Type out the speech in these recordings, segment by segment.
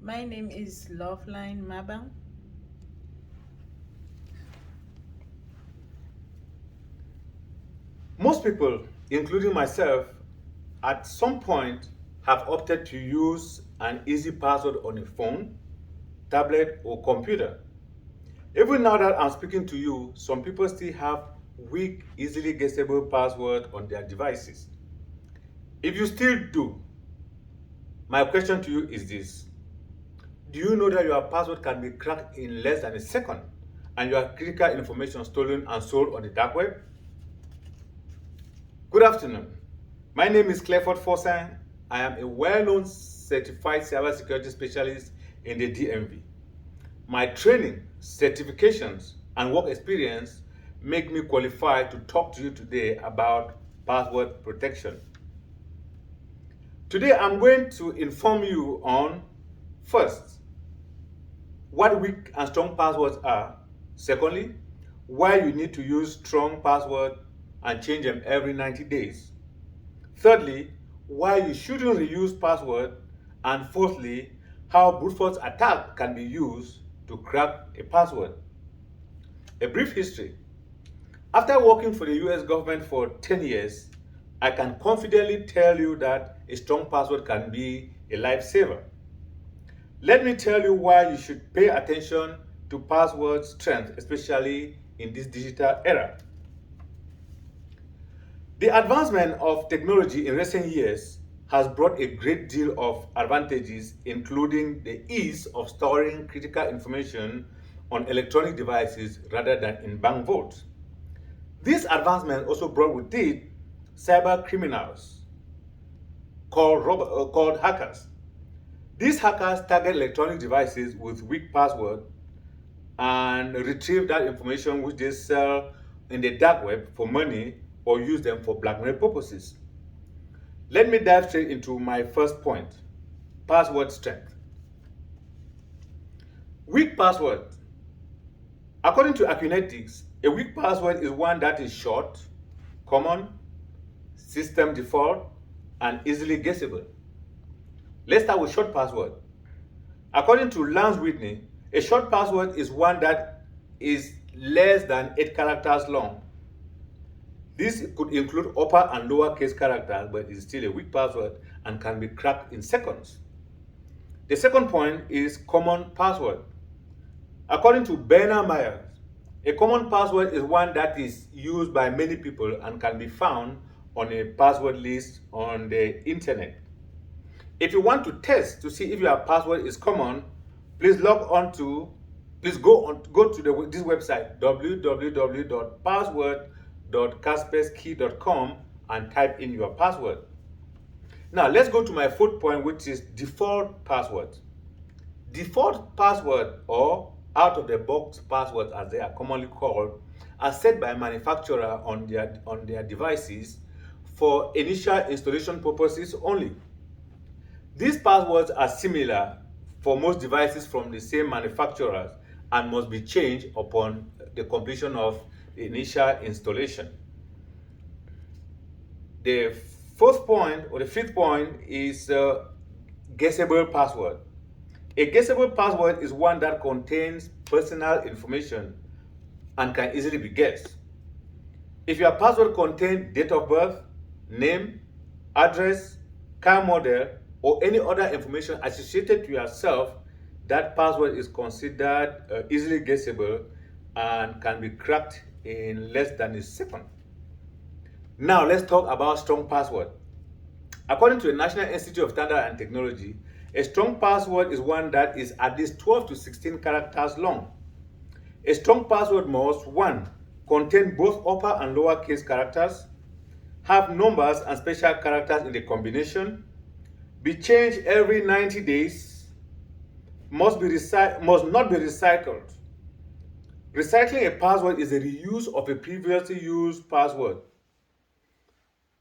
My name is Loveline Mabang. Most people, including myself, at some point have opted to use an easy password on a phone, tablet, or computer. Even now that I'm speaking to you, some people still have weak, easily guessable password on their devices. If you still do, my question to you is this. Do you know that your password can be cracked in less than a second and your critical information stolen and sold on the dark web? Good afternoon. My name is Clifford Forsan. I am a well-known certified cybersecurity specialist in the DMV. My training, certifications, and work experience make me qualified to talk to you today about password protection. Today I'm going to inform you on first, what weak and strong passwords are. Secondly, why you need to use strong password and change them every 90 days. Thirdly, why you shouldn't reuse password. And fourthly, how brute force attack can be used to crack a password. A brief history. After working for the US government for 10 years, I can confidently tell you that a strong password can be a lifesaver. Let me tell you why you should pay attention to password strength, especially in this digital era. The advancement of technology in recent years has brought a great deal of advantages, including the ease of storing critical information on electronic devices rather than in bank vaults. This advancement also brought with it cyber criminals called hackers. These hackers target electronic devices with weak passwords and retrieve that information which they sell in the dark web for money or use them for blackmail purposes. Let me dive straight into my first point, password strength. Weak password. According to Acunetics, a weak password is one that is short, common, system default, and easily guessable. Let's start with short password. According to Lance Whitney, a short password is one that is less than 8 characters long. This could include upper and lower case characters, but is still a weak password and can be cracked in seconds. The second point is common password. According to Bernard Myers, a common password is one that is used by many people and can be found on a password list on the internet. If you want to test to see if your password is common, please go to this website www.password.kaspersky.com and type in your password. Now let's go to my fourth point, which is default password. Default password, or out of the box passwords as they are commonly called, are set by manufacturer on their devices for initial installation purposes only. These passwords are similar for most devices from the same manufacturers and must be changed upon the completion of the initial installation. The fourth point or the fifth point is guessable password. A guessable password is one that contains personal information and can easily be guessed. If your password contains date of birth, name, address, car model, or any other information associated to yourself, that password is considered easily guessable and can be cracked in less than a second. Now let's talk about strong password. According to the National Institute of Standard and Technology, a strong password is one that is at least 12 to 16 characters long. A strong password must 1. Contain both upper and lower case characters, have numbers and special characters in the combination, be changed every 90 days, must not be recycled. Recycling a password is a reuse of a previously used password.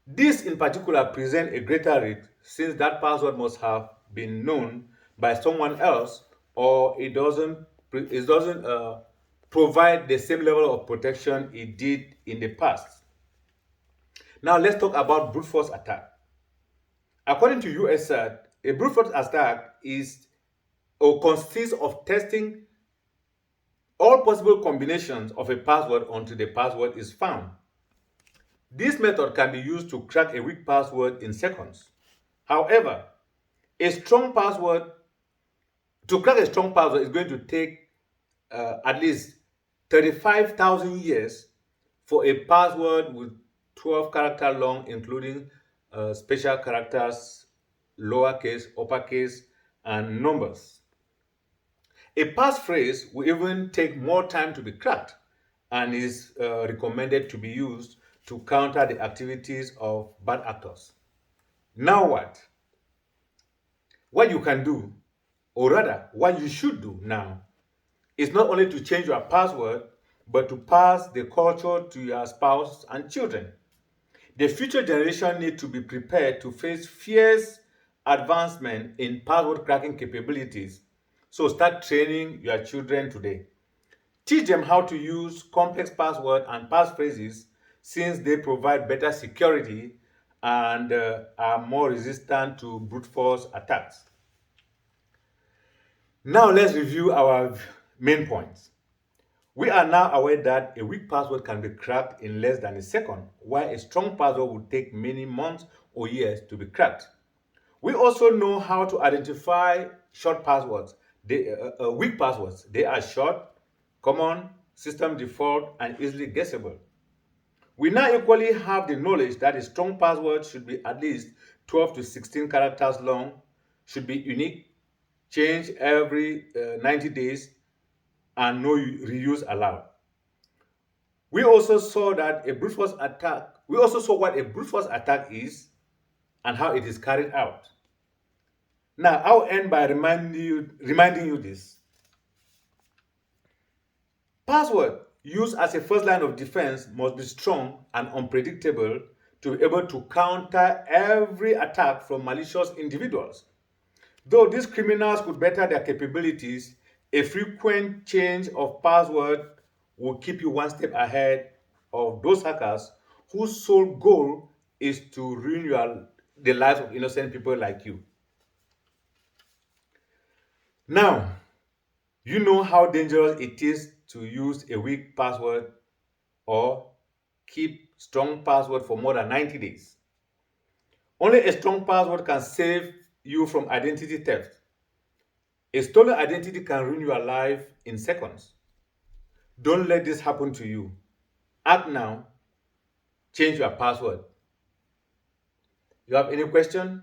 This in particular presents a greater risk since that password must have been known by someone else, or it doesn't provide the same level of protection it did in the past. Now let's talk about brute force attack. According to USAT, a brute force attack is or consists of testing all possible combinations of a password until the password is found. This method can be used to crack a weak password in seconds. However, a strong password, to crack a strong password is going to take at least 35,000 years for a password with 12 character long, including special characters, lowercase, uppercase, and numbers. A passphrase will even take more time to be cracked and is recommended to be used to counter the activities of bad actors. Now what? What you can do, or rather, what you should do now, is not only to change your password, but to pass the culture to your spouse and children. The future generation need to be prepared to face fierce advancement in password cracking capabilities. So start training your children today. Teach them how to use complex passwords and passphrases since they provide better security and are more resistant to brute force attacks. Now let's review our main points. We are now aware that a weak password can be cracked in less than a second, while a strong password would take many months or years to be cracked. We also know how to identify short passwords, weak passwords. They are short, common, system default, and easily guessable. We now equally have the knowledge that a strong password should be at least 12 to 16 characters long, should be unique, change every 90 days, and no reuse allowed. We also saw that a brute force attack, we also saw what a brute force attack is and how it is carried out. Now, I'll end by reminding you this. Password used as a first line of defense must be strong and unpredictable to be able to counter every attack from malicious individuals. Though these criminals could better their capabilities, a frequent change of password will keep you one step ahead of those hackers whose sole goal is to ruin the lives of innocent people like you. Now, you know how dangerous it is to use a weak password or keep strong password for more than 90 days. Only a strong password can save you from identity theft. A stolen identity can ruin your life in seconds. Don't let this happen to you. Act now. Change your password. You have any question?